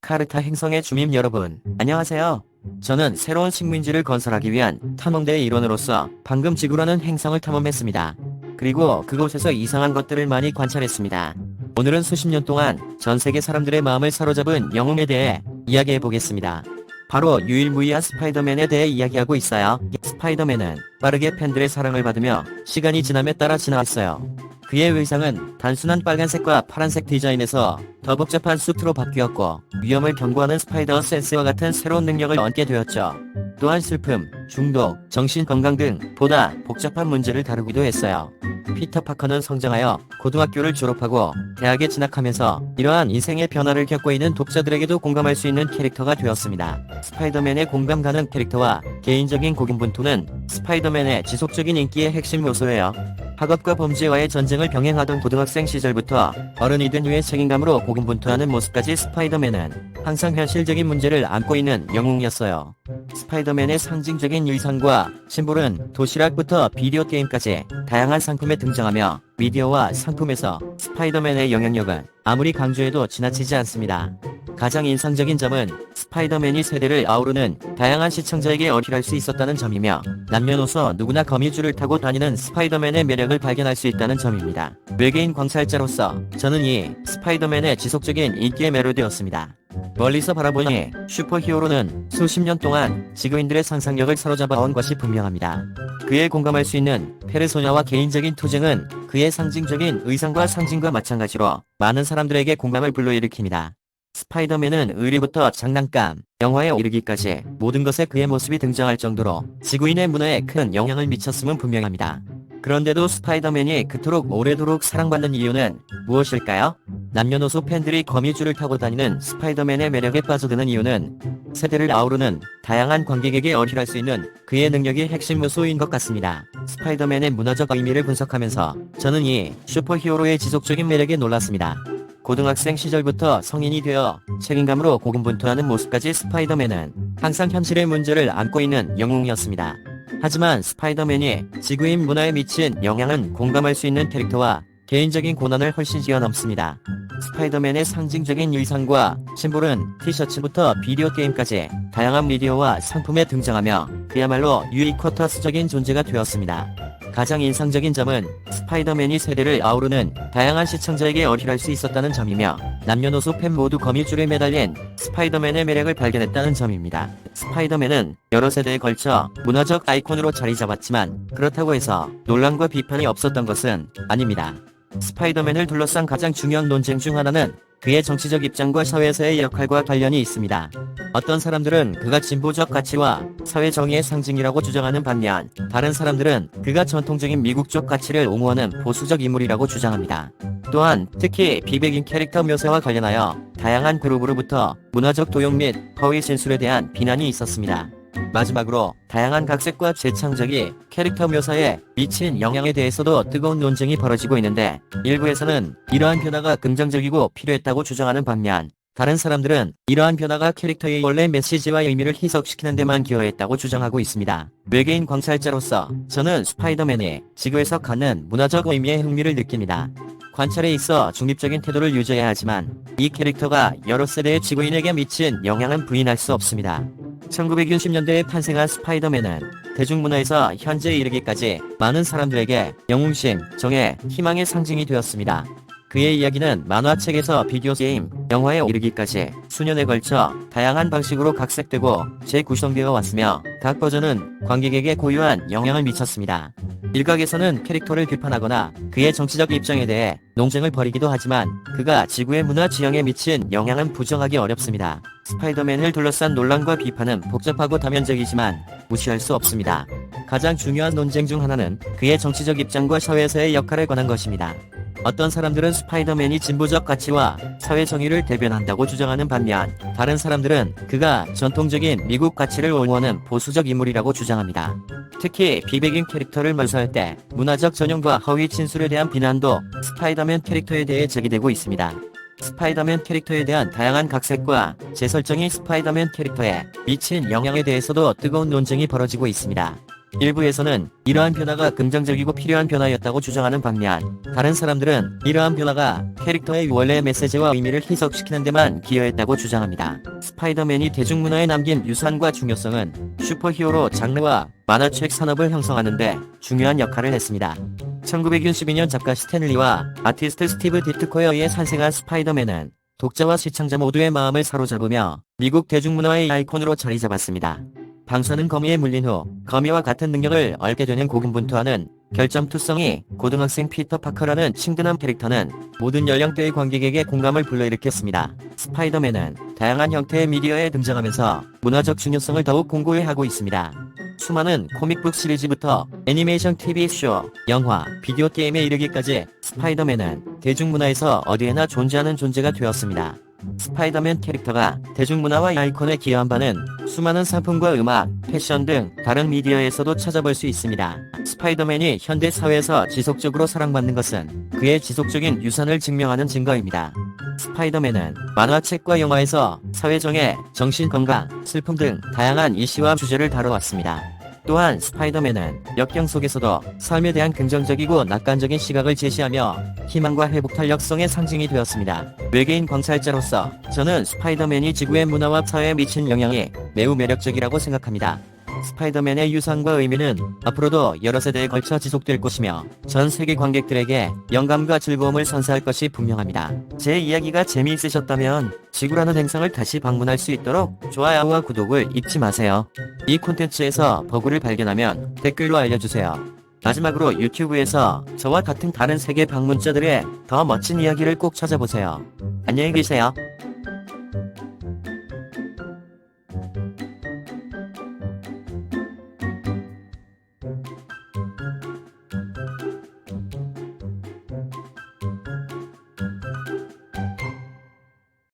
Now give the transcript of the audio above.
카르타 행성의 주민 여러분, 안녕하세요. 저는 새로운 식민지를 건설하기 위한 탐험대의 일원으로서 방금 지구라는 행성을 탐험했습니다. 그리고 그곳에서 이상한 것들을 많이 관찰했습니다. 오늘은 수십 년 동안 전 세계 사람들의 마음을 사로잡은 영웅에 대해 이야기해 보겠습니다. 바로 유일무이한 스파이더맨에 대해 이야기하고 있어요. 스파이더맨은 빠르게 팬들의 사랑을 받으며 시간이 지남에 따라 진화했어요. 그의 의상은 단순한 빨간색과 파란색 디자인에서 더 복잡한 수트로 바뀌었고, 위험을 경고하는 스파이더 센스와 같은 새로운 능력을 얻게 되었죠. 또한 슬픔, 중독, 정신건강 등 보다 복잡한 문제를 다루기도 했어요. 피터 파커는 성장하여 고등학교를 졸업하고 대학에 진학하면서 이러한 인생의 변화를 겪고 있는 독자들에게도 공감할 수 있는 캐릭터가 되었습니다. 스파이더맨의 공감 가는 캐릭터와 개인적인 고군분투는 스파이더맨의 지속적인 인기의 핵심 요소예요. 학업과 범죄와의 전쟁을 병행하던 고등학생 시절부터 어른이 된 후의 책임감으로 고군분투하는 모습까지 스파이더맨은 항상 현실적인 문제를 안고 있는 영웅이었어요. 스파이더맨의 상징적인 의상과 심볼은 도시락부터 비디오 게임까지 다양한 상품에 등장하며 미디어와 상품에서 스파이더맨의 영향력은 아무리 강조해도 지나치지 않습니다. 가장 인상적인 점은 스파이더맨이 세대를 아우르는 다양한 시청자에게 어필할 수 있었다는 점이며, 남녀노소 누구나 거미줄을 타고 다니는 스파이더맨의 매력을 발견할 수 있다는 점입니다. 외계인 관찰자로서 저는 이 스파이더맨의 지속적인 인기에 매료되었습니다. 멀리서 바라보니 슈퍼히어로는 수십 년 동안 지구인들의 상상력을 사로잡아온 것이 분명합니다. 그에 공감할 수 있는 페르소나와 개인적인 투쟁은 그의 상징적인 의상과 상징과 마찬가지로 많은 사람들에게 공감을 불러일으킵니다. 스파이더맨은 의리부터 장난감, 영화에 이르기까지 모든 것에 그의 모습이 등장할 정도로 지구인의 문화에 큰 영향을 미쳤음은 분명합니다. 그런데도 스파이더맨이 그토록 오래도록 사랑받는 이유는 무엇일까요? 남녀노소 팬들이 거미줄을 타고 다니는 스파이더맨의 매력에 빠져드는 이유는 세대를 아우르는 다양한 관객에게 어필할 수 있는 그의 능력이 핵심 요소인 것 같습니다. 스파이더맨의 문화적 의미를 분석하면서 저는 이 슈퍼히어로의 지속적인 매력에 놀랐습니다. 고등학생 시절부터 성인이 되어 책임감으로 고군분투하는 모습까지 스파이더맨은 항상 현실의 문제를 안고 있는 영웅이었습니다. 하지만 스파이더맨이 지구인 문화에 미친 영향은 공감할 수 있는 캐릭터와 개인적인 고난을 훨씬 뛰어넘습니다. 스파이더맨의 상징적인 의상과 심볼은 티셔츠부터 비디오 게임까지 다양한 미디어와 상품에 등장하며 그야말로 유이쿼터스적인 존재가 되었습니다. 가장 인상적인 점은 스파이더맨이 세대를 아우르는 다양한 시청자에게 어필할 수 있었다는 점이며, 남녀노소 팬 모두 거미줄에 매달린 스파이더맨의 매력을 발견했다는 점입니다. 스파이더맨은 여러 세대에 걸쳐 문화적 아이콘으로 자리 잡았지만, 그렇다고 해서 논란과 비판이 없었던 것은 아닙니다. 스파이더맨을 둘러싼 가장 중요한 논쟁 중 하나는 그의 정치적 입장과 사회에서의 역할과 관련이 있습니다. 어떤 사람들은 그가 진보적 가치와 사회 정의의 상징이라고 주장하는 반면, 다른 사람들은 그가 전통적인 미국적 가치를 옹호하는 보수적 인물이라고 주장합니다. 또한 특히 비백인 캐릭터 묘사와 관련하여 다양한 그룹으로부터 문화적 도용 및 허위 진술에 대한 비난이 있었습니다. 마지막으로 다양한 각색과 재창작이 캐릭터 묘사에 미친 영향에 대해서도 뜨거운 논쟁이 벌어지고 있는데, 일부에서는 이러한 변화가 긍정적이고 필요했다고 주장하는 반면, 다른 사람들은 이러한 변화가 캐릭터의 원래 메시지와 의미를 희석시키는 데만 기여했다고 주장하고 있습니다. 외계인 관찰자로서 저는 스파이더맨이 지구에서 갖는 문화적 의미에 흥미를 느낍니다. 관찰에 있어 중립적인 태도를 유지해야 하지만 이 캐릭터가 여러 세대의 지구인에게 미친 영향은 부인할 수 없습니다. 1960년대에 탄생한 스파이더맨은 대중문화에서 현재에 이르기까지 많은 사람들에게 영웅심, 정의, 희망의 상징이 되었습니다. 그의 이야기는 만화책에서 비디오 게임, 영화에 이르기까지 수년에 걸쳐 다양한 방식으로 각색되고 재구성되어 왔으며, 각 버전은 관객에게 고유한 영향을 미쳤습니다. 일각에서는 캐릭터를 비판하거나 그의 정치적 입장에 대해 논쟁을 벌이기도 하지만, 그가 지구의 문화 지형에 미친 영향은 부정하기 어렵습니다. 스파이더맨을 둘러싼 논란과 비판은 복잡하고 다면적이지만 무시할 수 없습니다. 가장 중요한 논쟁 중 하나는 그의 정치적 입장과 사회에서의 역할에 관한 것입니다. 어떤 사람들은 스파이더맨이 진보적 가치와 사회 정의를 대변한다고 주장하는 반면, 다른 사람들은 그가 전통적인 미국 가치를 옹호하는 보수적 인물이라고 주장합니다. 특히 비백인 캐릭터를 묘사할 때 문화적 전형과 허위 진술에 대한 비난도 스파이더맨 캐릭터에 대해 제기되고 있습니다. 스파이더맨 캐릭터에 대한 다양한 각색과 재설정이 스파이더맨 캐릭터에 미친 영향에 대해서도 뜨거운 논쟁이 벌어지고 있습니다. 일부에서는 이러한 변화가 긍정적이고 필요한 변화였다고 주장하는 반면, 다른 사람들은 이러한 변화가 캐릭터의 원래 메시지와 의미를 희석시키는 데만 기여했다고 주장합니다. 스파이더맨이 대중문화에 남긴 유산과 중요성은 슈퍼히어로 장르와 만화책 산업을 형성하는 데 중요한 역할을 했습니다. 1962년 작가 스탠리와 아티스트 스티브 디트코에 의해 탄생한 스파이더맨은 독자와 시청자 모두의 마음을 사로잡으며 미국 대중문화의 아이콘으로 자리 잡았습니다. 방사능 거미에 물린 후 거미와 같은 능력을 얻게 되는 고군분투하는 결점투성이 고등학생 피터 파커라는 친근한 캐릭터는 모든 연령대의 관객에게 공감을 불러일으켰습니다. 스파이더맨은 다양한 형태의 미디어에 등장하면서 문화적 중요성을 더욱 공고히 하고 있습니다. 수많은 코믹북 시리즈부터 애니메이션 TV쇼, 영화, 비디오 게임에 이르기까지 스파이더맨은 대중문화에서 어디에나 존재하는 존재가 되었습니다. 스파이더맨 캐릭터가 대중문화와 아이콘에 기여한 바는 수많은 상품과 음악, 패션 등 다른 미디어에서도 찾아볼 수 있습니다. 스파이더맨이 현대 사회에서 지속적으로 사랑받는 것은 그의 지속적인 유산을 증명하는 증거입니다. 스파이더맨은 만화책과 영화에서 사회정의, 정신건강, 슬픔 등 다양한 이슈와 주제를 다뤄왔습니다. 또한 스파이더맨은 역경 속에서도 삶에 대한 긍정적이고 낙관적인 시각을 제시하며 희망과 회복 탄력성의 상징이 되었습니다. 외계인 관찰자로서 저는 스파이더맨이 지구의 문화와 사회에 미친 영향이 매우 매력적이라고 생각합니다. 스파이더맨의 유산과 의미는 앞으로도 여러 세대에 걸쳐 지속될 것이며 전 세계 관객들에게 영감과 즐거움을 선사할 것이 분명합니다. 제 이야기가 재미있으셨다면 지구라는 행성을 다시 방문할 수 있도록 좋아요와 구독을 잊지 마세요. 이 콘텐츠에서 버그를 발견하면 댓글로 알려주세요. 마지막으로 유튜브에서 저와 같은 다른 세계 방문자들의 더 멋진 이야기를 꼭 찾아보세요. 안녕히 계세요.